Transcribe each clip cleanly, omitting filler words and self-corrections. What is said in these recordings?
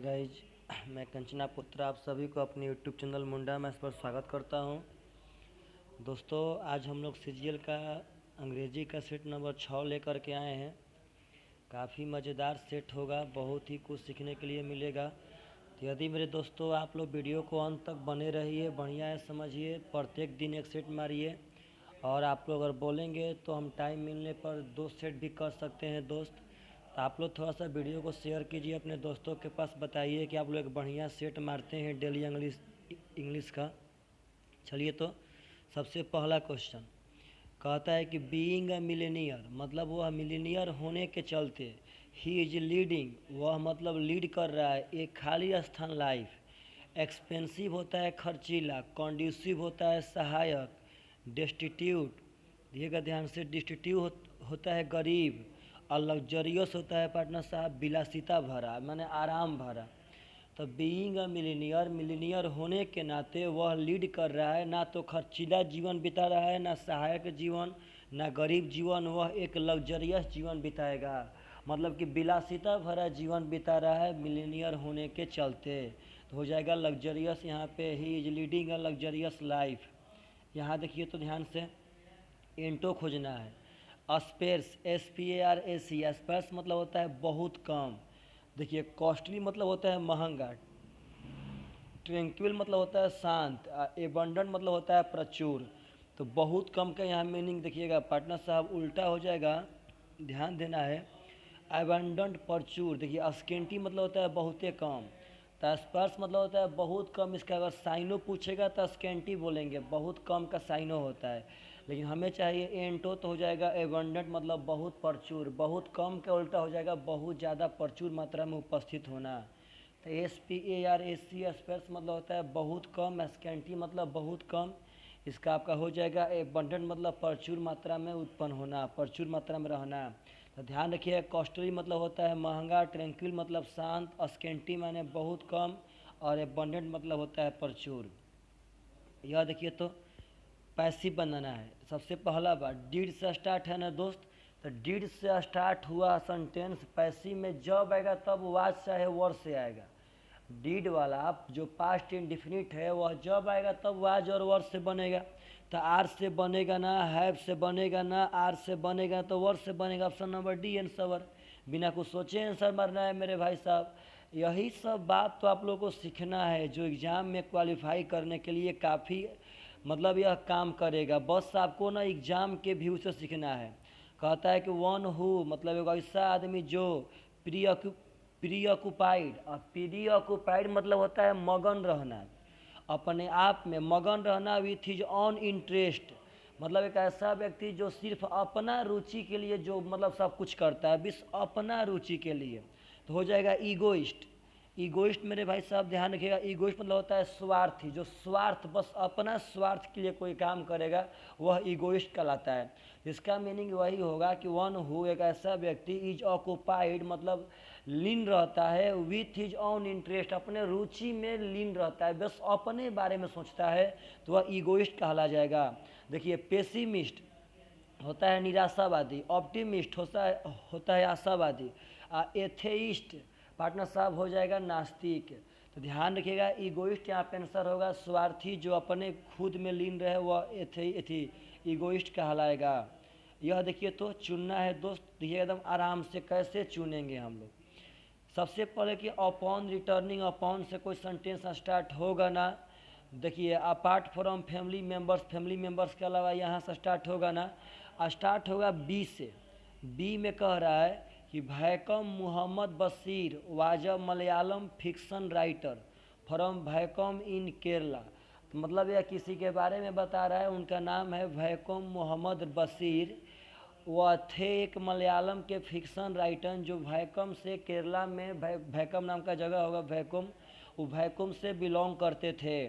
Guys, मैं कंचना पुत्र आप सभी को अपने यूट्यूब चैनल मुंडा में इस पर स्वागत करता हूं। दोस्तों, आज हम लोग सीजीएल का अंग्रेजी का सेट नंबर 6 लेकर के आए हैं। काफ़ी मज़ेदार सेट होगा, बहुत ही कुछ सीखने के लिए मिलेगा। तो यदि मेरे दोस्तों आप लोग वीडियो को अंत तक बने रहिए, बढ़िया है समझिए, प्रत्येक दिन एक सेट मारिए। और आप लोग अगर बोलेंगे तो हम टाइम मिलने पर 2 सेट भी कर सकते हैं दोस्त। तो आप लोग थोड़ा सा वीडियो को शेयर कीजिए, अपने दोस्तों के पास बताइए कि आप लोग एक बढ़िया सेट मारते हैं डेली इंग्लिश का। चलिए, तो सबसे पहला क्वेश्चन कहता है कि बीइंग अ मिलेनियर मतलब वह मिलेनियर होने के चलते ही इज लीडिंग, वह मतलब लीड कर रहा है एक खाली स्थान लाइफ। एक्सपेंसिव होता है खर्चीला, कॉन्ड्यूसिव होता है सहायक, डेस्टिट्यूट देखिएगा ध्यान से, डिस्टिट्यूट होता है गरीब, और लग्जरियस होता है पार्टनर साहब विलासिता भरा, माने आराम भरा। तो बीइंग अ मिलीनियर, मिलीनियर होने के नाते वह लीड कर रहा है, ना तो खर्चीला जीवन बिता रहा है, ना सहायक जीवन, ना गरीब जीवन, वह एक लग्जरियस जीवन बिताएगा। मतलब कि विलासिता भरा जीवन बिता रहा है मिलीनियर होने के चलते। तो हो जाएगा लग्जरियस, यहाँ पे he is leading a luxurious life. यहाँ देखिए तो ध्यान से, एंटो खोजना है। स्पेर्स, SPARAC, स्पेर्स मतलब होता है बहुत कम। देखिए, कॉस्टली मतलब होता है महंगा, ट्रैंक्विल मतलब होता है शांत, एबंडेंट मतलब होता है प्रचुर। तो बहुत कम का यहाँ मीनिंग देखिएगा पार्टनर साहब उल्टा हो जाएगा, ध्यान देना है। एबंडेंट प्रचुर, देखिए स्केंटी मतलब होता है बहुते कम, तो स्पर्स मतलब होता है बहुत कम। इसका अगर साइनो पूछेगा तो स्केंटी बोलेंगे, बहुत कम का साइनो होता है। लेकिन हमें चाहिए एंटो, तो हो जाएगा एबंडेंट मतलब बहुत प्रचुर, बहुत कम का उल्टा हो जाएगा बहुत ज़्यादा प्रचुर मात्रा में उपस्थित होना। तो SPARAC स्पेर्स मतलब होता है बहुत कम, स्केंटी मतलब बहुत कम। इसका आपका हो जाएगा एबंडेंट मतलब प्रचुर मात्रा में उत्पन्न होना, प्रचुर मात्रा में रहना। तो ध्यान रखिए, कॉस्टली मतलब होता है महंगा, ट्रैंक्विल मतलब शांत, स्केंटी माने बहुत कम, और एबंडेंट मतलब होता है प्रचुर। यह देखिए तो पैसिव बनाना है। सबसे पहला बात डीड से स्टार्ट है ना दोस्त, तो डीड से स्टार्ट हुआ सेंटेंस पैसिव में जब आएगा तब वाज चाहे वर्ड से आएगा। डीड वाला जो पास्ट इंडिफिनिट है वह जब आएगा तब वाज और वर्ड से बनेगा। तो आर से बनेगा ना, हैव से बनेगा ना, आर से बनेगा तो वर्ड से बनेगा। ऑप्शन नंबर डी आंसर, बिना कुछ सोचे आंसर मारना है मेरे भाई साहब। यही सब बात तो आप लोगों को सीखना है, जो एग्ज़ाम में क्वालिफाई करने के लिए काफ़ी मतलब यह काम करेगा। बस आपको ना एग्ज़ाम के व्यू से सीखना है। कहता है कि वन हु मतलब एक ऐसा आदमी जो प्रीऑक्युपाइड, और प्रीऑक्युपाइड मतलब होता है मगन रहना, अपने आप में मगन रहना, विथ हिज ऑन इंटरेस्ट मतलब एक ऐसा व्यक्ति जो सिर्फ अपना रुचि के लिए जो मतलब सब कुछ करता है, बस अपना रुचि के लिए। तो हो जाएगा ईगोइस्ट। ईगोइस्ट मेरे भाई साहब ध्यान रखिएगा, ईगोइस्ट मतलब होता है स्वार्थी, जो स्वार्थ बस अपना स्वार्थ के लिए कोई काम करेगा वह ईगोइस्ट कहलाता है। इसका मीनिंग वही होगा कि वन हु एक ऐसा व्यक्ति इज ऑक्युपाइड मतलब लीन रहता है, विथ हिज ऑन इंटरेस्ट अपने रुचि में लीन रहता है, बस अपने बारे में सोचता है, तो वह ईगोइस्ट कहला जाएगा। देखिए, पेसिमिस्ट होता है निराशावादी, ऑप्टिमिस्ट होता है आशावादी, एथेइस्ट पार्टनर साहब हो जाएगा नास्तिक। तो ध्यान रखिएगा, ईगोइस्ट यहाँ पे आंसर होगा, स्वार्थी जो अपने खुद में लीन रहे वह ईगोइस्ट कहलाएगा। यह देखिए तो चुनना है दोस्त, देखिए एकदम आराम से कैसे चुनेंगे हम लोग। सबसे पहले कि अपॉन रिटर्निंग, अपॉन से कोई सेंटेंस स्टार्ट होगा ना। देखिए, apart from family members, family members के अलावा यहाँ से स्टार्ट होगा ना, स्टार्ट होगा बी से। बी में कह रहा है कि Vaikom Muhammad Basheer was a Malayalam fiction writer from Vaikom in Kerala. तो मतलब यह किसी के बारे में बता रहा है, उनका नाम है भैकम मोहम्मद बशीर, वह थे एक मलयालम के फिक्शन राइटर जो भैकम से, केरला में भैकम नाम का जगह होगा भैकुम, वो भैकुम से बिलोंग करते थे।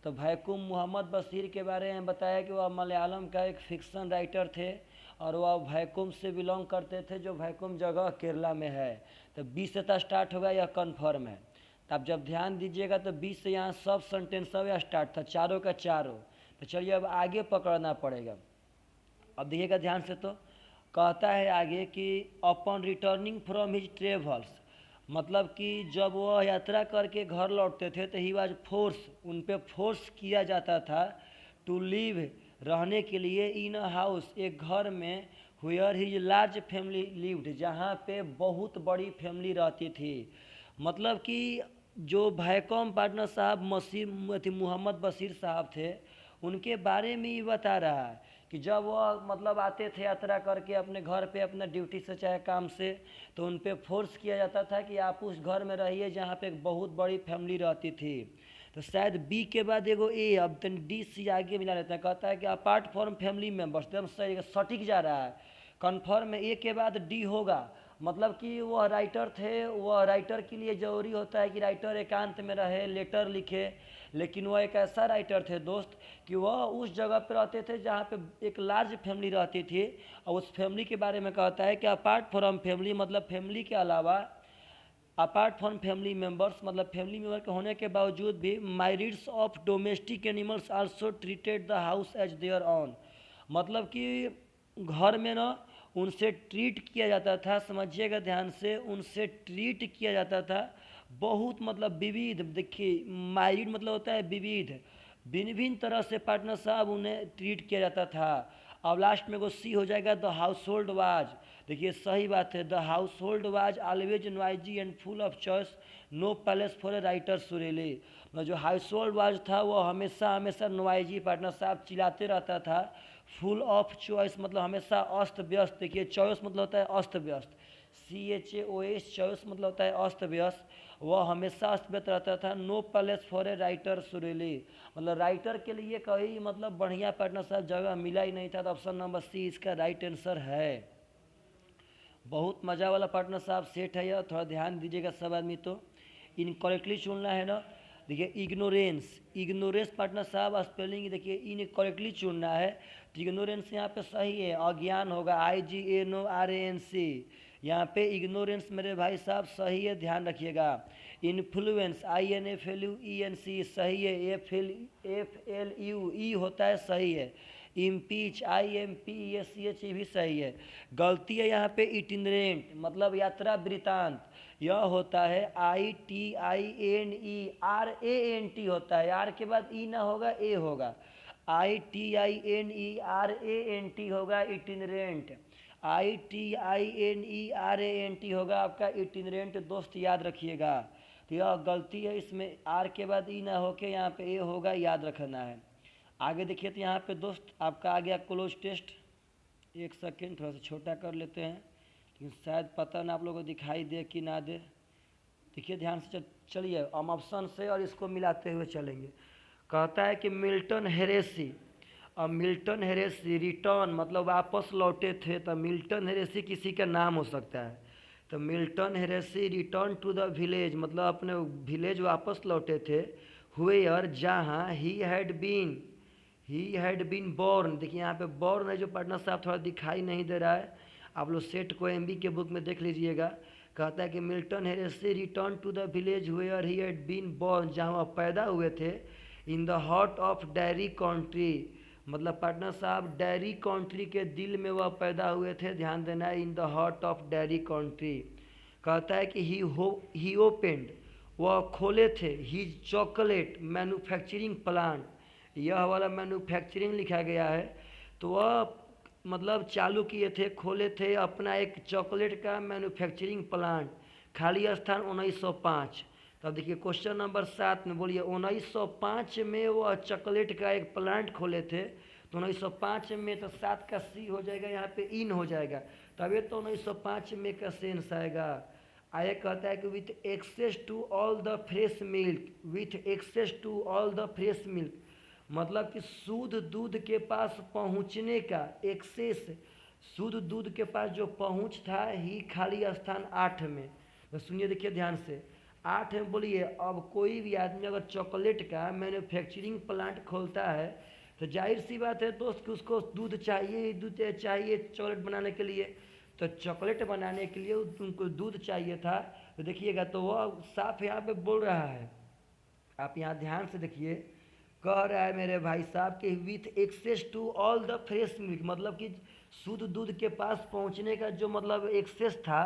तो भैकुम मोहम्मद बशीर के बारे में बताया कि वह मलयालम का एक फिक्शन राइटर थे, और वह भैकुम से बिलोंग करते थे, जो भैकुम जगह केरला में है। तो 20 से स्टार्ट होगा, यह कन्फर्म है। तो आप जब ध्यान दीजिएगा तो 20 से यहाँ सब सेंटेंस सब स्टार्ट था, चारों का चारों। तो चलिए अब आगे पकड़ना पड़ेगा। अब देखिएगा ध्यान से, तो कहता है आगे कि upon returning from his travels, मतलब कि जब वह यात्रा करके घर लौटते थे तो ही वाज फोर्स, उन पे फोर्स किया जाता था टू लिव, रहने के लिए, इन अ हाउस, एक घर में, where his large family lived, जहाँ पे बहुत बड़ी फैमिली रहती थी। मतलब कि जो भैकम पार्टनर साहब मसीह मोहम्मद बशीर साहब थे, उनके बारे में ये बता रहा है कि जब वह मतलब आते थे यात्रा करके अपने घर पे अपना ड्यूटी से चाहे काम से, तो उन पे फोर्स किया जाता था कि आप उस घर में रहिए जहाँ पे एक बहुत बड़ी फैमिली रहती थी। तो शायद बी के बाद एगो ए, अब तन डी सी आगे मिला रहता है, कहता है कि अपार्ट फ्रॉम फैमिली मेम्बर्स, एकदम सही सटीक जा रहा है। कन्फर्म ए के बाद डी होगा, मतलब कि वह राइटर थे, वह राइटर के लिए ज़रूरी होता है कि राइटर एकांत में रहे, लेटर लिखे, लेकिन वह एक ऐसा राइटर थे दोस्त कि वह उस जगह पर रहते थे जहाँ पे एक लार्ज फैमिली रहती थी। और उस फैमिली के बारे में कहता है कि अपार्ट फ्रॉम फैमिली, मतलब फैमिली के अलावा, अपार्ट फ्रॉम फैमिली मेम्बर्स, मतलब फैमिली मेम्बर के होने के बावजूद भी, myriads of domestic animals also treated the house as their own, मतलब कि घर में ना उनसे ट्रीट किया जाता था, समझिएगा ध्यान से, उनसे ट्रीट किया जाता था बहुत, मतलब विविध, देखिए माइरिड मतलब होता है विविध, भिन्न भिन्न तरह से पार्टनर साहब उन्हें ट्रीट किया जाता था। अब लास्ट में वो सी हो जाएगा, द हाउस होल्ड वाज, देखिए सही बात है, the household was always noisy and full of choice, no place for a writer surely, मतलब जो हाउस होल्ड वाज था वो हमेशा हमेशा नॉइजी, पार्टनर साहब चिल्लाते रहता था, फुल ऑफ चॉइस मतलब हमेशा अस्त व्यस्त, देखिए चॉइस मतलब होता है अस्त व्यस्त, CHOS चॉइस मतलब होता है अस्त व्यस्त, वह हमेशा अस्त व्यस्त रहता था। No place for a writer surely, मतलब राइटर के लिए कहीं मतलब बढ़िया पार्टनर साहब जगह मिला ही नहीं था, तो ऑप्शन नंबर सी इसका राइट आंसर है। बहुत मज़ा वाला पार्टनर साहब सेट है यह, थोड़ा ध्यान दीजिएगा सब आदमी, तो इनकरेक्टली चुनना है ना। देखिए इग्नोरेंस, इग्नोरेंस पार्टनर साहब स्पेलिंग देखिए इनकरेक्टली चुनना है, तो इग्नोरेंस यहाँ पे सही है, अज्ञान होगा, IGNORANC, यहाँ पे इग्नोरेंस मेरे भाई साहब सही है, ध्यान रखिएगा। इन्फ्लुएंस INFLUENC सही है, FLUE होता है, सही है। इम्पीच IMPECH भी सही है। गलती है यहाँ पे इटिनरेंट, मतलब यात्रा वृतांत, यह होता है ITINERANT होता है, आर के बाद ई ना होगा ए होगा, ITINERANT होगा इटिनरेंट, ITINERANT होगा आपका इटिनरेंट, दोस्त याद रखिएगा। तो यह गलती है, इसमें आर के बाद ई ना होके यहाँ पे ए होगा, याद रखना है। आगे देखिए, तो यहाँ पे दोस्त आपका आ गया क्लोज टेस्ट, एक सेकेंड थोड़ा सा छोटा कर लेते हैं, लेकिन शायद पता ना आप लोगों को दिखाई दे कि ना दे। देखिए ध्यान से चलिए, हम ऑप्शन से और इसको मिलाते हुए चलेंगे। कहता है कि मिल्टन हेरेसी, अब मिल्टन हेरेसी रिटर्न मतलब वापस लौटे थे, तो मिल्टन हेरेसी किसी का नाम हो सकता है, तो Milton Hershey return to the village मतलब अपने विलेज वापस लौटे थे, हुएयर जहाँ ही हैड बीन बॉर्न, देखिए यहाँ पे बॉर्न है जो पार्टनर साहब थोड़ा दिखाई नहीं दे रहा है, आप लोग सेट को MB के बुक में देख लीजिएगा। कहता है कि Milton Hershey return to the village where he had been born, जहाँ वह पैदा हुए थे, in the heart of dairy country, मतलब पार्टनर साहब डेयरी कंट्री के दिल में वह पैदा हुए थे, ध्यान देना है, in the heart of dairy country. कहता है कि ही ओपेंड, वह खोले थे, हिज चॉकलेट मैन्युफैक्चरिंग प्लांट, यह वाला मैन्युफैक्चरिंग लिखा गया है, तो वह मतलब चालू किए थे, खोले थे अपना एक चॉकलेट का मैन्युफैक्चरिंग प्लांट, खाली स्थान 1905। तब देखिए क्वेश्चन नंबर 7 में बोलिए 1905 में वह चॉकलेट का एक प्लांट खोले थे, तो 1905 में, तो 7 का सी हो जाएगा, यहाँ पे इन हो जाएगा, तभी तो 1905 में का सेंस आएगा। आगे कहता है कि with access to all the fresh milk, with access to all the fresh milk, मतलब कि शुद्ध दूध के पास पहुँचने का, एक्सेस शुद्ध दूध के पास जो पहुँच था, ही खाली स्थान 8 में। तो सुनिए देखिए ध्यान से, 8 में बोलिए, अब कोई भी आदमी अगर चॉकलेट का मैन्युफैक्चरिंग प्लांट खोलता है, तो जाहिर सी बात है दोस्त कि उसको दूध चाहिए, दूध चाहिए चॉकलेट बनाने के लिए, तो चॉकलेट बनाने के लिए उनको दूध चाहिए था। तो देखिएगा, तो वह साफ यहाँ पे बोल रहा है, आप यहाँ ध्यान से देखिए, कह रहा है मेरे भाई साहब कि with access to all the fresh milk, मतलब कि शुद्ध दूध के पास पहुँचने का जो मतलब एक्सेस था,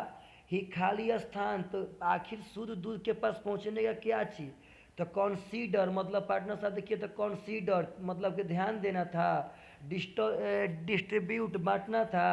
ही खाली स्थान, तो आखिर शुद्ध दूध के पास पहुँचने का क्या चीज़, तो कंसीडर मतलब पार्टनर साहब देखिए, तो कंसीडर मतलब कि ध्यान देना था, डिस्ट्रीब्यूट बांटना था,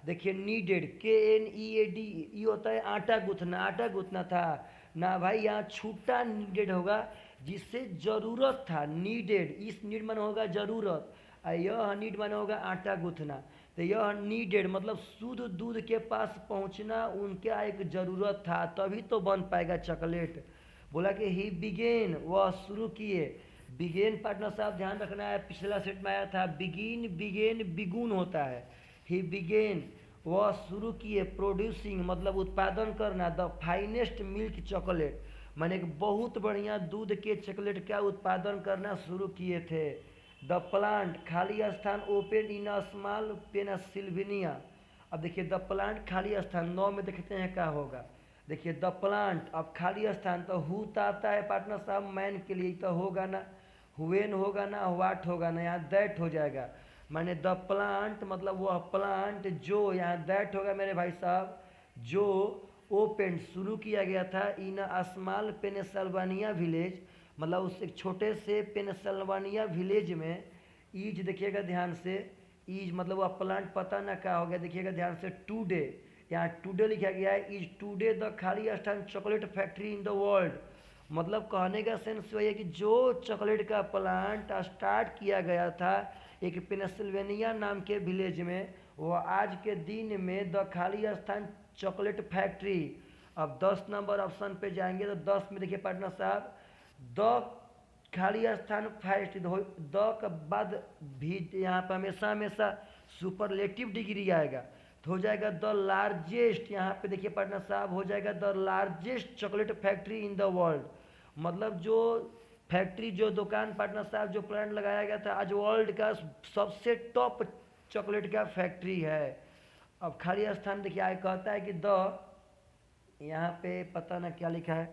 देखिए नीडेड KNEAD ये होता है आटा गूँथना, आटा गूँथना था ना भाई, यहाँ छूटा नीडेड होगा जिससे ज़रूरत था, नीडेड इस नीड मन होगा ज़रूरत, और यह नीड मन होगा आटा गूँथना, तो यह नीडेड मतलब शुद्ध दूध के पास पहुँचना उनका एक ज़रूरत था, तभी तो बन पाएगा चॉकलेट। बोला कि ही बिगेन वह शुरू किए, बिगेन पार्टनर साहब ध्यान रखना है, पिछला सेट में आया था बिगिन बिगेन बिगुन होता है, ही बिगेन वह शुरू किए, प्रोड्यूसिंग मतलब उत्पादन करना, द फाइनेस्ट मिल्क चॉकलेट माने एक बहुत बढ़िया दूध के चॉकलेट का उत्पादन करना शुरू किए थे। द प्लांट खाली स्थान open in a small Pennsylvania, अब देखिए द प्लांट खाली स्थान 9 में देखते हैं क्या होगा, देखिए द प्लांट अब खाली स्थान, तो हु तो आता है पार्टनर साहब मैन के लिए, तो होगा ना, हुएन होगा ना, व्हाट होगा ना, यहाँ दैट हो जाएगा, माने द प्लांट मतलब वह प्लांट जो, यहाँ दैट होगा मेरे भाई साहब, जो ओपन शुरू किया गया था इन स्मॉल पेनिसिल्वेनिया विलेज, मतलब उस एक छोटे से पेनिसिल्वेनिया विलेज में, ईज देखिएगा ध्यान से, ईज मतलब वह प्लांट पता ना क्या हो गया, देखिएगा ध्यान से, टूडे यहाँ टूडे लिखा गया है, इज टूडे द खाली स्थान chocolate factory in the world, मतलब कहने का सेंस वही है कि जो चॉकलेट का प्लांट स्टार्ट किया गया था एक पेनिसिल्वेनिया नाम के विलेज में, वो आज के दिन में द खाली स्थान चॉकलेट फैक्ट्री। अब 10 नंबर ऑप्शन पे जाएंगे तो 10 में देखिए पार्टनर साहब, द खाली स्थान फैक्ट्री, द के बाद भी यहाँ पर हमेशा हमेशा सुपरलेटिव डिग्री आएगा, तो हो जाएगा द लार्जेस्ट, यहाँ पे देखिए पार्टनर साहब हो जाएगा the largest chocolate factory in the world, मतलब जो फैक्ट्री जो दुकान पार्टनर साहब जो प्लांट लगाया गया था आज वर्ल्ड का सबसे टॉप चॉकलेट का फैक्ट्री है। अब खाली स्थान देखिए आगे कहता है कि द, यहाँ पे पता ना क्या लिखा है,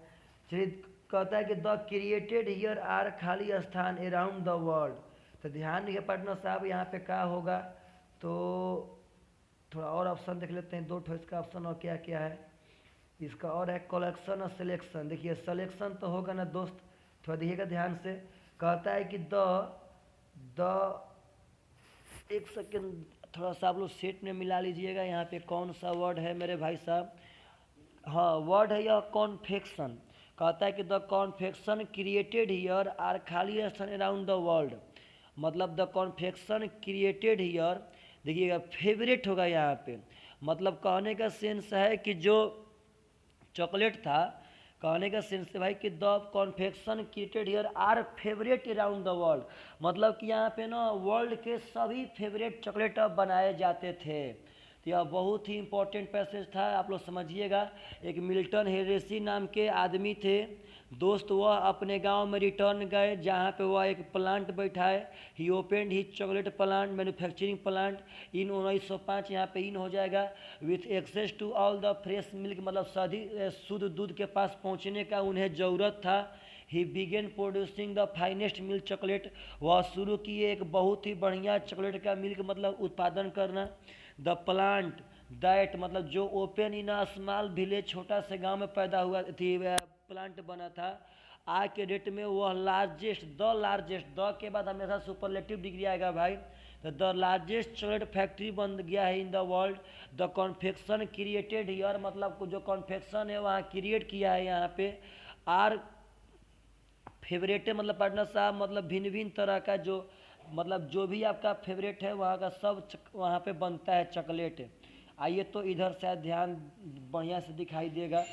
चलिए कहता है कि द क्रिएटेड हियर आर खाली स्थान अराउंड द वर्ल्ड, तो ध्यान रखिए पार्टनर साहब यहाँ पे क्या होगा, तो थोड़ा और ऑप्शन देख लेते हैं, दो ठो इसका ऑप्शन और क्या क्या है, इसका और है कलेक्शन और सिलेक्शन, देखिए सिलेक्शन तो होगा ना दोस्त, थोड़ा देखिएगा ध्यान से, कहता है कि द एक सेकेंड थोड़ा सा आप लोग सेट में मिला लीजिएगा, यहाँ पे कौन सा वर्ड है मेरे भाई साहब, हाँ वर्ड है यह कॉन्फेक्शन, कहता है कि the confection created here are खाली स्थान अराउंड द वर्ल्ड, मतलब द कॉन्फेक्शन क्रिएटेड हियर, देखिएगा फेवरेट होगा यहाँ पे, मतलब कहने का सेंस है कि जो चॉकलेट था, कहने का सेंस है भाई कि the confection created here are favourite around the world, मतलब कि यहाँ पे ना वर्ल्ड के सभी फेवरेट चॉकलेट अब बनाए जाते थे, तो यह बहुत ही इंपॉर्टेंट पैसेज था, आप लोग समझिएगा। एक मिल्टन हेरेसी नाम के आदमी थे दोस्त, वह अपने गांव में रिटर्न गए जहां पे वह एक प्लांट बैठाए, he opened he chocolate plant manufacturing plant in 1905, यहाँ पे इन हो जाएगा, with access to all the fresh milk, मतलब सभी शुद्ध दूध के पास पहुँचने का उन्हें ज़रूरत था, ही begin producing the finest milk chocolate, वह शुरू किए एक बहुत ही बढ़िया चॉकलेट का मिल्क मतलब उत्पादन करना, द प्लांट दैट मतलब जो open in a small village छोटा से गांव में पैदा हुआ थी प्लांट बना था, आज के डेट में वह लार्जेस्ट, द के बाद हमेशा सुपरलेटिव डिग्री आएगा भाई, तो द लार्जेस्ट चॉकलेट फैक्ट्री बन गया है in the world, the confection created here मतलब जो कॉन्फेक्शन है वहाँ क्रिएट किया है यहाँ पे, आर फेवरेट है मतलब पार्टनर साहब मतलब भिन्न भिन्न तरह का जो मतलब जो भी आपका फेवरेट है वहाँ का सब वहाँ पे बनता है चॉकलेट। आइए तो इधर शायद ध्यान बढ़िया से दिखाई देगा,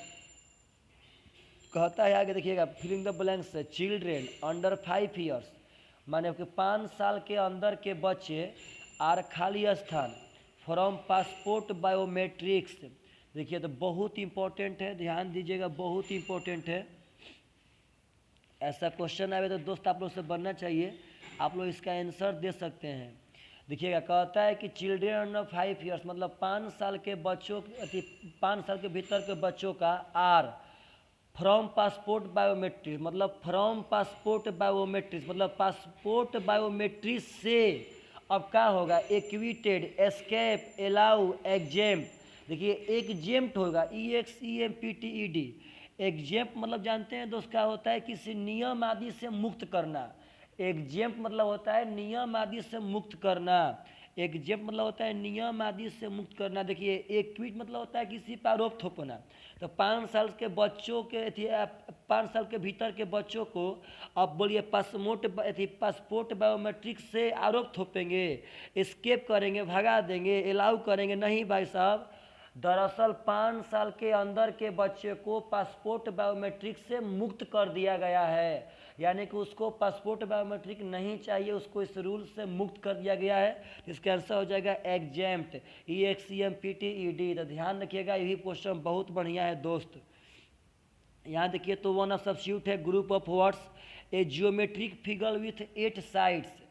कहता है आगे देखिएगा, फिलिंग द ब्लैंक्स है, चिल्ड्रेन अंडर 5 ईयर्स माने कि 5 साल के अंदर के बच्चे आर खाली स्थान फ्रॉम पासपोर्ट बायोमेट्रिक्स, देखिए तो बहुत इंपॉर्टेंट है, ध्यान दीजिएगा बहुत इंपॉर्टेंट है, ऐसा क्वेश्चन आए तो दोस्त आप लोग से बनना चाहिए, आप लोग इसका आंसर दे सकते हैं। देखिएगा कहता है कि चिल्ड्रेन अंडर 5 ईयर्स मतलब 5 साल के बच्चों 5 साल के भीतर के बच्चों का आर फ्रॉम पासपोर्ट बायोमेट्रिक्स मतलब फ्रॉम पासपोर्ट बायोमेट्रिक्स मतलब पासपोर्ट बायोमेट्रिक्स से अब क्या होगा, एक्विटेड एस्केप अलाउ एग्जेम, देखिए एग्जेम्प्ट होगा, EXEMPTED। एग्जेम्प्ट मतलब जानते हैं दोस्त क्या होता है, किसी नियम आदि से मुक्त करना। एग्जेम्प्ट मतलब होता है नियम आदि से मुक्त करना। एग्जेम्प्ट मतलब होता है नियम आदि से मुक्त करना। देखिए एक्विट मतलब होता है किसी पर आरोप थोपना। तो 5 साल के बच्चों के 5 साल के भीतर के बच्चों को अब बोलिए पासपोर्ट बायोमेट्रिक से आरोप थोपेंगे, एस्केप करेंगे, भगा देंगे, अलाउ करेंगे? नहीं भाई साहब। दरअसल 5 साल के अंदर के बच्चे को पासपोर्ट बायोमेट्रिक से मुक्त कर दिया गया है, यानी कि उसको पासपोर्ट बायोमेट्रिक नहीं चाहिए, उसको इस रूल से मुक्त कर दिया गया है। इसका आंसर हो जाएगा एग्जेम्प्ट, EXEMPTED। तो ध्यान रखिएगा, यही क्वेश्चन बहुत बढ़िया है दोस्त। यहाँ देखिए तो वन ऑफ सब्स्टिट्यूट है group of words, A geometric figure with 8 sides.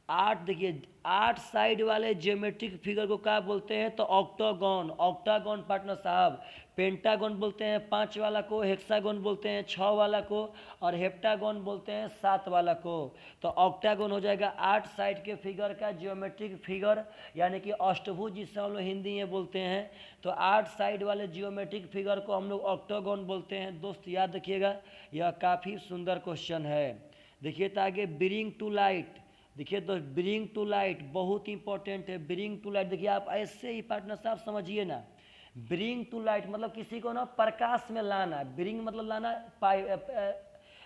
8, देखिए 8 साइड वाले जियोमेट्रिक फिगर को क्या बोलते हैं? तो ऑक्टागन। ऑक्टागन पार्टनर साहब। पेंटागन बोलते हैं 5 वाला को, हेक्सागन बोलते हैं 6 वाला को, और हेप्टागन बोलते हैं 7 वाला को। तो ऑक्टागन हो जाएगा 8 साइड के फिगर का जियोमेट्रिक फिगर, यानी कि अष्टभुज जिसे हम लोग हिंदी में बोलते हैं। तो 8 साइड वाले जियोमेट्रिक फिगर को हम लोग ऑक्टागन बोलते हैं। दोस्त याद रखिएगा, यह काफ़ी सुंदर क्वेश्चन है। देखिए तो आगे ब्रिंग टू लाइट। देखिए तो ब्रिंग टू लाइट बहुत इंपॉर्टेंट है। ब्रिंग टू लाइट देखिए आप ऐसे ही पार्टनर साहब समझिए ना। ब्रिंग टू लाइट मतलब किसी को ना प्रकाश में लाना। ब्रिंग मतलब लाना,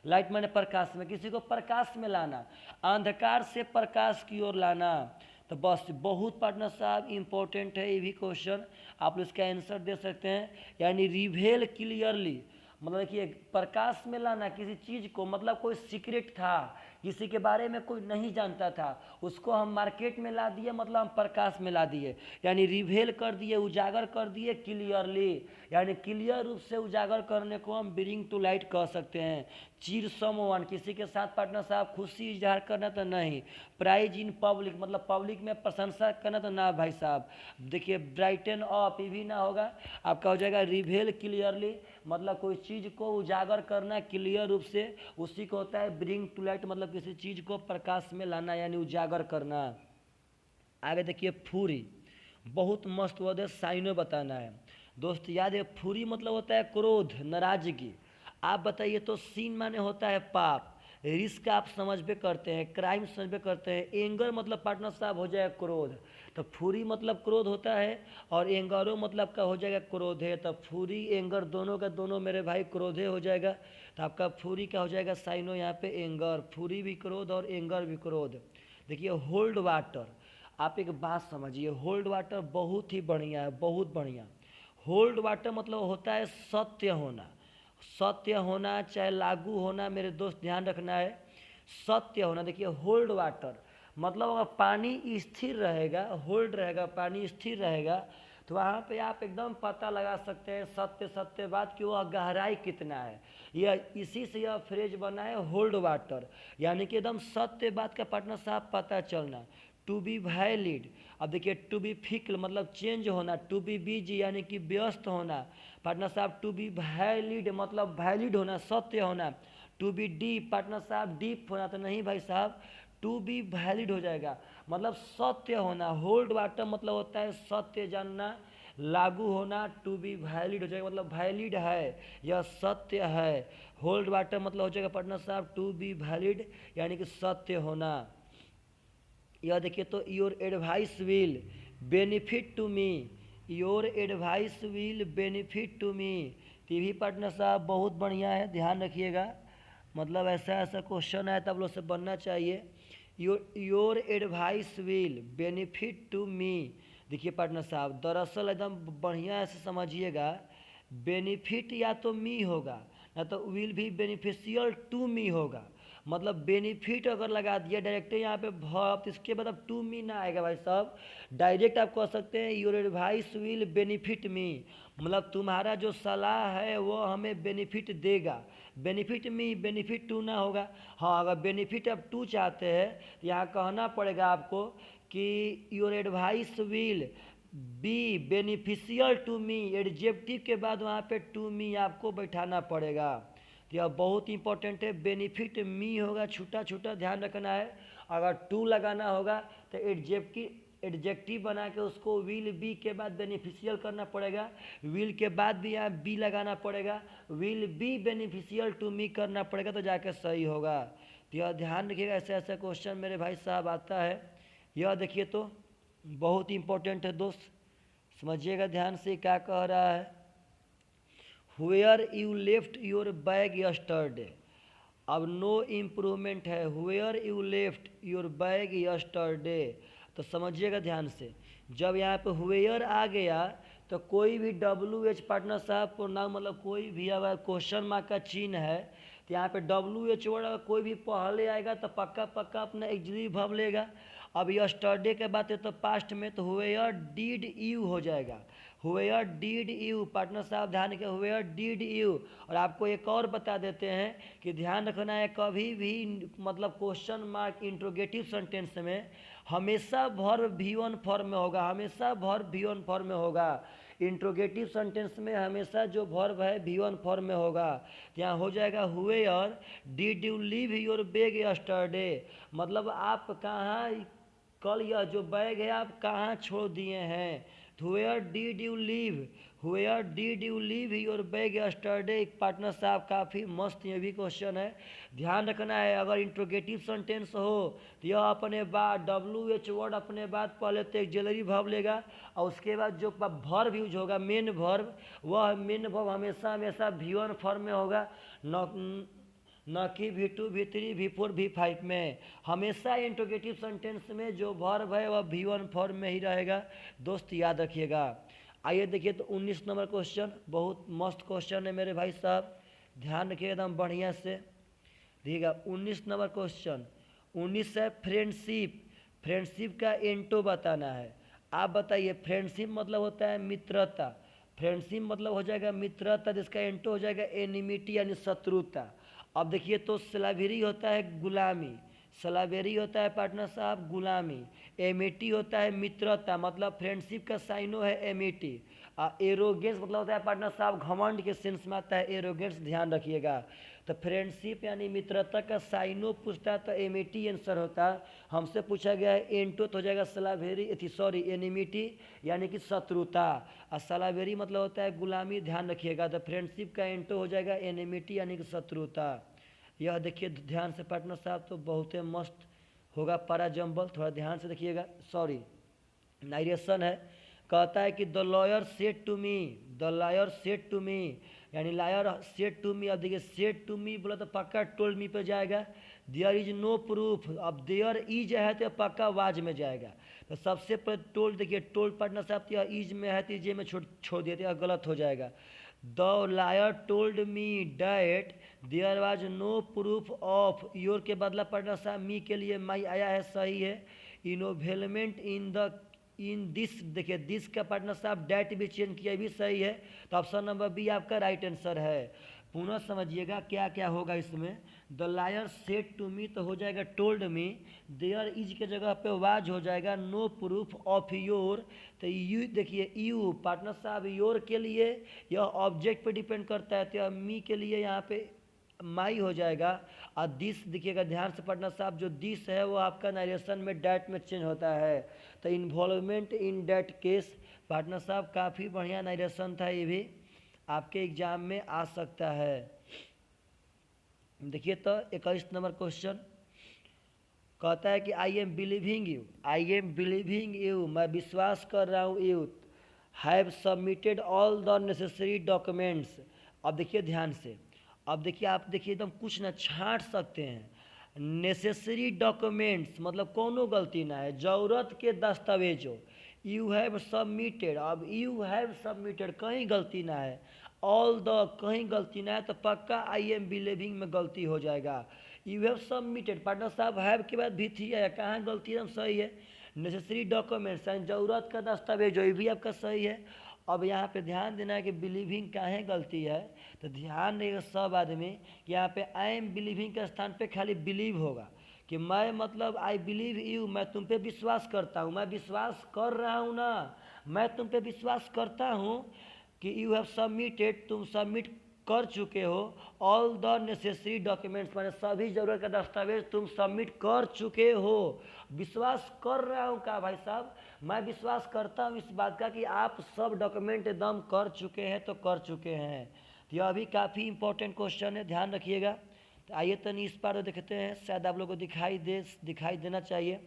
लाइट मैंने प्रकाश में, किसी को प्रकाश में लाना, अंधकार से प्रकाश की ओर लाना। तो बस बहुत पार्टनर साहब इंपॉर्टेंट है ये भी क्वेश्चन, आप इसका आंसर दे सकते हैं। यानी रिवेल क्लियरली मतलब देखिए प्रकाश में लाना किसी चीज़ को, मतलब कोई सीक्रेट था, किसी के बारे में कोई नहीं जानता था, उसको हम मार्केट में ला दिए, मतलब हम प्रकाश में ला दिए, यानी रिवेल कर दिए, उजागर कर दिए क्लियरली, यानी क्लियर रूप से उजागर करने को हम ब्रिंग टू लाइट कह सकते हैं। चीर समवन किसी के साथ पार्टनर साहब खुशी इजहार करना तो नहीं। प्राइज इन पब्लिक मतलब पब्लिक में प्रशंसा करना तो ना भाई साहब। देखिए ब्राइटन अप ये भी ना होगा, आपका हो जाएगा रिवेल क्लियरली, मतलब कोई चीज़ को उजागर करना क्लियर रूप से, उसी को होता है ब्रिंग टू लाइट, मतलब किसी चीज़ को प्रकाश में लाना यानी उजागर करना। आगे देखिए फूरी, बहुत मस्त वर्ड है, साइनो बताना है। दोस्त याद है फूरी मतलब होता है क्रोध, नाराजगी। आप बताइए तो सीन माने होता है पाप, रिस्क आप समझ पे करते हैं, क्राइम समझ पे करते हैं। एंगर मतलब पार्टनर साहब हो जाएगा क्रोध। तो फूरी मतलब क्रोध होता है, और एंगरो मतलब का हो जाएगा क्रोध है। तो फूरी एंगर दोनों का दोनों मेरे भाई क्रोधे हो जाएगा। तो आपका फूरी का हो जाएगा साइनो यहाँ पे एंगर। फूरी भी क्रोध और एंगर भी क्रोध। देखिए होल्ड वाटर, आप एक बात समझिए, होल्ड वाटर बहुत ही बढ़िया है, बहुत बढ़िया। होल्ड वाटर मतलब होता है सत्य होना। सत्य होना चाहे लागू होना, मेरे दोस्त ध्यान रखना है, सत्य होना। देखिए होल्ड वाटर मतलब अगर पानी स्थिर रहेगा, होल्ड रहेगा, पानी स्थिर रहेगा, तो वहाँ पे आप एकदम पता लगा सकते हैं सत्य सत्य बात कि वह गहराई कितना है। यह इसी से यह फ्रेज बना है होल्ड वाटर, यानी कि एकदम सत्य बात का पार्टनर साहब पता चलना। टू बी वैलिड, अब देखिए टू बी फिक्ल मतलब चेंज होना। टू बी बिजी यानी कि व्यस्त होना पार्टनर साहब। टू बी वैलिड मतलब वैलिड होना, सत्य होना। टू बी डीप पार्टनर साहब डीप होना तो नहीं भाई साहब, टू बी वैलिड हो जाएगा, मतलब सत्य होना। होल्ड वाटर मतलब होता है सत्य जानना, लागू होना। टू बी वैलिड हो जाएगा मतलब वैलिड है, यह सत्य है। होल्ड वाटर मतलब हो जाएगा पार्टनर साहब टू बी वैलिड यानी कि सत्य होना। यह देखिए तो your advice will benefit to me, your advice will benefit to me. तो ये भी पार्टनर साहब बहुत बढ़िया है, ध्यान रखिएगा, मतलब ऐसा ऐसा क्वेश्चन है तब लोग से बनना चाहिए। Your advice will benefit to me. देखिए पार्टनर साहब दरअसल एकदम बढ़िया से समझिएगा, बेनिफिट या तो मी होगा ना तो विल भी बेनिफिशियल टू मी होगा। मतलब बेनिफिट अगर लगा दिया डायरेक्ट यहाँ पे तो इसके बाद अब टू मी ना आएगा भाई साहब, डायरेक्ट आप कह सकते हैं योर एडवाइस विल बेनिफिट मी, मतलब तुम्हारा जो सलाह है वो हमें बेनिफिट देगा। बेनिफिट मी बेनिफिट टू ना होगा। हाँ अगर बेनिफिट आप टू चाहते हैं तो यहाँ कहना पड़ेगा आपको कि your advice will be beneficial to me, adjective के बाद वहाँ पे टू मी आपको बैठाना पड़ेगा। तो यह बहुत इंपॉर्टेंट है, बेनिफिट मी होगा, छोटा छोटा ध्यान रखना है। अगर टू लगाना होगा तो एडजेक्टिव बना के उसको विल बी के बाद बेनिफिशियल करना पड़ेगा, विल के बाद भी यहाँ बी लगाना पड़ेगा, will be beneficial to me करना पड़ेगा, तो जाके सही होगा। तो यह ध्यान रखिएगा, ऐसे ऐसे क्वेश्चन मेरे भाई साहब आता है। यह देखिए तो बहुत इंपॉर्टेंट है दोस्त, समझिएगा ध्यान से क्या कह रहा है। Where you left your bag yesterday, अब नो इम्प्रूवमेंट है, where you left your bag yesterday, तो समझिएगा ध्यान से। जब यहाँ पे व्हेयर आ गया तो कोई भी WH पार्टनर साहब प्रोनाउन मतलब कोई भी अगर क्वेश्चन मार्क का चिन्ह है तो यहाँ पे WH वर्ड अगर कोई भी पहले आएगा तो पक्का पक्का अपना एक्सिलरी वर्ब लेगा। अब यस्टरडे के बाद है तो पास्ट में, तो व्हेयर डिड यू हो जाएगा, व्हेयर डिड यू, पार्टनर साहब ध्यान के व्हेयर डिड यू। और आपको एक और बता देते हैं कि ध्यान रखना है, कभी भी मतलब क्वेश्चन मार्क इंट्रोगेटिव सेंटेंस में हमेशा वर्ब V1 फॉर्म में होगा, हमेशा वर्ब V1 फॉर्म में होगा। इंट्रोगेटिव सेंटेंस में हमेशा जो वर्ब है V1 फॉर्म में होगा। यहाँ हो जाएगा where did you leave your bag yesterday, मतलब आप कहाँ कल यह जो बैग है आप कहाँ छोड़ दिए हैं। Where did you leave, where did you leave your bag yesterday, partner साहब काफ़ी मस्त ये भी क्वेश्चन है। ध्यान रखना है अगर इंट्रोगेटिव सेंटेंस हो तो यह अपने बाद WH वर्ड अपने बाद पहले तो एक्सिलरी वर्ब लेगा और उसके बाद जो वर्ब यूज होगा मेन वर्ब, वह मेन वर्ब हमेशा हमेशा V1 फॉर्म में होगा, न कि V2 V3 V4 V5 में। हमेशा इंट्रोगेटिव सेंटेंस में जो वर्ब है वह V1 फॉर्म में ही रहेगा, दोस्त याद रखिएगा। आइए देखिए तो 19 नंबर क्वेश्चन, बहुत मस्त क्वेश्चन है मेरे भाई साहब, ध्यान रखिए एकदम बढ़िया से। देखिएगा 19 नंबर क्वेश्चन, 19 है फ्रेंडशिप, फ्रेंडशिप का एंटो बताना है। आप बताइए फ्रेंडशिप मतलब होता है मित्रता, फ्रेंडशिप मतलब हो जाएगा मित्रता, जिसका एंटो हो जाएगा एनिमिटी यानी शत्रुता। अब देखिए तो स्लावेरी होता है गुलामी, स्लावेरी होता है पार्टनर साहब गुलामी, एमिटी होता है मित्रता, मतलब फ्रेंडशिप का साइनो है एमिटी। एरोगेंस मतलब होता है पार्टनर साहब घमंड के सेंस में आता है एरोगेंस, ध्यान रखिएगा। तो फ्रेंडशिप यानी मित्रता का साइनो पूछता है तो एमिटी आंसर होता है। हमसे पूछा गया है एंटो तो हो जाएगा स्लावेरी सॉरी एनिमिटी यानी कि शत्रुता, और स्लावेरी मतलब होता है गुलामी, ध्यान रखिएगा। तो फ्रेंडशिप का एंटो हो जाएगा एनिमिटी यानी कि शत्रुता। यह देखिए ध्यान से पार्टनर साहब, तो बहुत ही मस्त होगा पारा जंबल, थोड़ा ध्यान से देखिएगा। सॉरी नाइरेशन है, कहता है कि the lawyer said to me, the lawyer said to me यानी लायर सेड टू मी। अब देखिए सेड टू मी बोला तो पक्का टोल्ड मी पे जाएगा। देयर इज नो प्रूफ, अब देयर इज है तो पक्का वाज में जाएगा। तो सबसे पहले टोल्ड, देखिए टोल्ड पार्टनर साहब तो इज में है तो इजे में छोड़ दिए तो गलत हो जाएगा। The liar told me that there was no proof of your के बदला पार्टनर साहब मी के लिए माई आया है, सही है। इनोवेलमेंट इन दिस, देखिए दिस का पार्टनर साहब डैट भी चेंज किया भी सही है, तो ऑप्शन नंबर बी आपका राइट आंसर है। पुनः समझिएगा क्या क्या होगा इसमें। The liar said to me तो हो जाएगा टोल्ड मी, देयर इज के जगह पे वाज हो जाएगा नो प्रूफ ऑफ योर, तो यू देखिए यू पार्टनर साहब योर के लिए यह ऑब्जेक्ट पे डिपेंड करता है, तो मी के लिए यहाँ पे माई हो जाएगा। और दिस देखिएगा ध्यान से पार्टनर साहब, जो दिस है वो आपका नरेशन में डैट में चेंज होता है, तो involvement in that case partner साहब काफ़ी बढ़िया नरेशन था, ये भी आपके एग्जाम में आ सकता है। देखिए तो 21 नंबर क्वेश्चन कहता है कि I am believing you, I am believing you, मैं विश्वास कर रहा हूँ you have submitted all the necessary documents. अब देखिए ध्यान से, अब देखिए आप देखिए एकदम कुछ ना छांट सकते हैं। नेसेसरी डॉक्यूमेंट्स मतलब कोनो गलती ना है, ज़रूरत के दस्तावेजों, यू हैव सबमिटेड, अब यू हैव सबमिटेड कहीं गलती ना है, ऑल द कहीं गलती ना है, तो पक्का आई एम बिलीविंग में गलती हो जाएगा। यू हैव सबमिटेड पार्टनर साहब हैव के बाद भी थी है, कहाँ गलती एकदम सही है। नेसेसरी डॉक्यूमेंट्स यानी ज़रूरत का दस्तावेज ये भी आपका सही है। अब यहाँ पे ध्यान देना है कि बिलीविंग काहे गलती है, तो ध्यान देगा सब आदमी कि यहाँ पे आई एम बिलीविंग के स्थान पे खाली बिलीव होगा, कि मैं मतलब आई बिलीव यू, मैं तुम पे विश्वास करता हूँ, मैं विश्वास कर रहा हूँ ना, मैं तुम पे विश्वास करता हूँ कि यू हैव सबमिटेड, तुम सबमिट कर चुके हो। ऑल द नेसेसरी डॉक्यूमेंट्स, मैंने सभी ज़रूरत का दस्तावेज तुम सबमिट कर चुके हो। विश्वास कर रहा हूँ क्या भाई साहब, मैं विश्वास करता हूँ इस बात का कि आप सब डॉक्यूमेंट एकदम कर चुके हैं, तो कर चुके हैं। तो यह भी काफ़ी इंपॉर्टेंट क्वेश्चन है, ध्यान रखिएगा। तो आइए तनी इस बार देखते हैं, शायद आप लोगों को दिखाई देना चाहिए।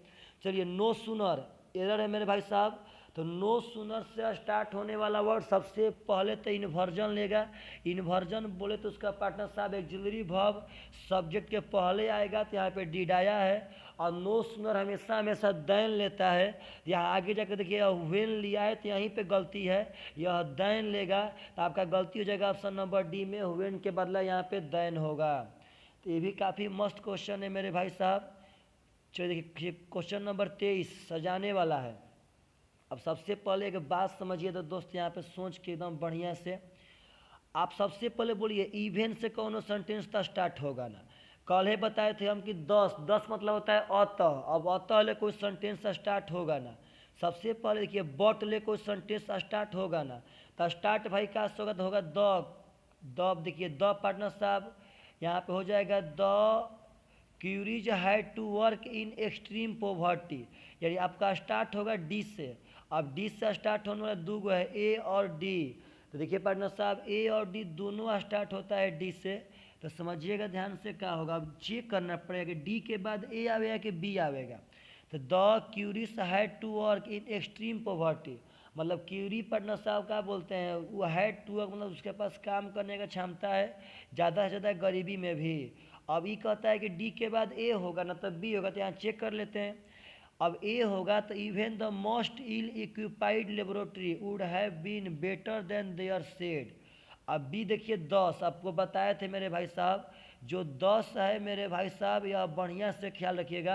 चलिए, नो सूनर एरर है मेरे भाई साहब। तो नो सूनर से स्टार्ट होने वाला वर्ड सबसे पहले तो इन्वर्जन लेगा। इन्वर्जन बोले तो उसका पार्टनर साहब एक्सिलरी वर्ब सब्जेक्ट के पहले आएगा, तो यहाँ पे डिडाया है। और नो सूनर हमेशा हमेशा दैन लेता है। यहाँ आगे जाकर देखिए व्हेन लिया है, तो यहीं पे गलती है, यह दैन लेगा, तो आपका गलती हो जाएगा ऑप्शन नंबर डी में, व्हेन के बदला यहाँ पे दैन होगा। तो ये भी काफ़ी मस्त क्वेश्चन है मेरे भाई साहब। चलिए देखिए, क्वेश्चन नंबर 23 सजाने वाला है। अब सबसे पहले एक बात समझिए तो दोस्त, यहाँ पे सोच के एकदम बढ़िया से आप सबसे पहले बोलिए इवेंट से कौन सेंटेंस तो स्टार्ट होगा ना। कल ही बताए थे हम कि 10 मतलब होता है अतः। अब अतः ले कोई सेंटेंस स्टार्ट होगा ना। सबसे पहले देखिए बट ले कोई सेंटेंस स्टार्ट होगा ना। तो स्टार्ट भाई का होगा, तो होगा द। देखिए द पार्टनर साहब यहाँ पे हो जाएगा the Curies had to work in extreme poverty, यानी आपका स्टार्ट होगा डी से। अब डी से स्टार्ट होने वाला दो है ए और डी। तो देखिए पार्टनर साहब ए और डी दोनों स्टार्ट होता है डी से। तो समझिएगा ध्यान से क्या होगा, अब चेक करना पड़ेगा डी के बाद ए आवेगा कि बी आवेगा। तो the Curies had to work in extreme poverty, मतलब क्यूरी पार्टनर साहब क्या बोलते हैं, वो हैड टू वर्क मतलब उसके पास काम करने का क्षमता है ज़्यादा से ज़्यादा गरीबी में भी। अब ये कहता है कि डी के बाद ए होगा ना, तब बी होगा, तो यहाँ चेक कर लेते हैं। अब ए होगा तो even the most ill equipped laboratory would have been better than their shed. अब बी देखिए 10, आपको बताए थे मेरे भाई साहब, जो 10 है मेरे भाई साहब, यह बढ़िया से ख्याल रखिएगा।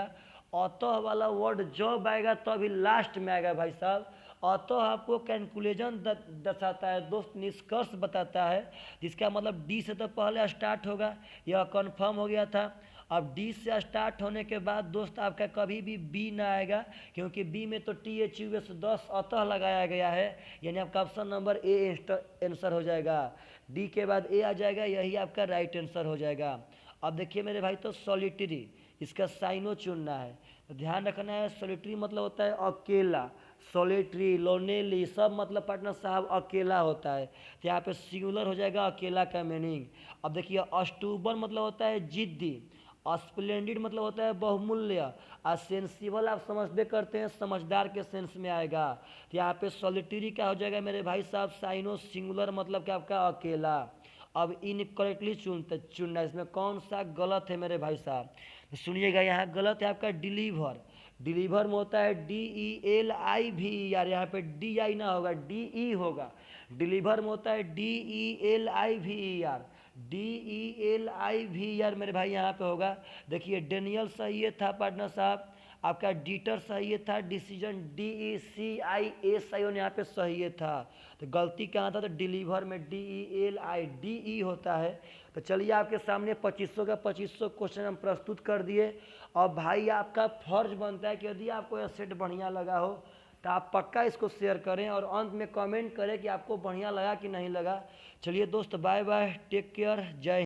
अतः वाला वर्ड जब आएगा तो अभी लास्ट में आएगा भाई साहब। अतः आपको कैलकुलेशन दर्शाता है दोस्त, निष्कर्ष बताता है, जिसका मतलब डी से तो पहले स्टार्ट होगा, यह कन्फर्म हो गया था। अब डी से स्टार्ट होने के बाद दोस्त आपका कभी भी बी ना आएगा, क्योंकि बी में तो टी एच यू एस 10 अतः लगाया गया है, यानी आपका ऑप्शन नंबर ए आंसर हो जाएगा। डी के बाद ए आ जाएगा, यही आपका राइट आंसर हो जाएगा। अब देखिए मेरे भाई, तो सॉलिटरी इसका साइनो चुनना है, तो ध्यान रखना है। सॉलिटरी मतलब होता है अकेला, सॉलिटरी लोनेली सब मतलब पार्टनर साहब अकेला होता है, तो यहाँ पे सिंगुलर हो जाएगा अकेला का मीनिंग। अब देखिए अस्टूबर मतलब होता है जिद्दी, स्प्लेंडिड मतलब होता है बहुमूल्य, और सेंसिबल आप समझते करते हैं समझदार के सेंस में आएगा। तो यहाँ पे सॉलिटरी क्या हो जाएगा मेरे भाई साहब, साइनो सिंगुलर मतलब कि आपका अकेला। अब इनकरेक्टली चुनना, इसमें कौन सा गलत है मेरे भाई साहब, तो सुनिएगा, यहाँ गलत है आपका डिलीवर। डिलीवर में होता है DELIV यार, यहाँ पे DI ना होगा, DE होगा। डिलीवर में होता है DELIV यार, DELIV यार मेरे भाई यहाँ पे होगा। देखिए डेनियल सही है था पार्टनर साहब, आपका डीटर सही है था, डिसीजन DECIS यहाँ पे सही है था। तो गलती कहाँ था, तो डिलीवर में DELI होता है। तो चलिए आपके सामने 2500 का 2500 क्वेश्चन हम प्रस्तुत कर दिए। और भाई आपका फर्ज बनता है कि यदि आपको यह सेट बढ़िया लगा हो तो आप पक्का इसको शेयर करें और अंत में कमेंट करें कि आपको बढ़िया लगा कि नहीं लगा। चलिए दोस्त, बाय बाय, टेक केयर, जय।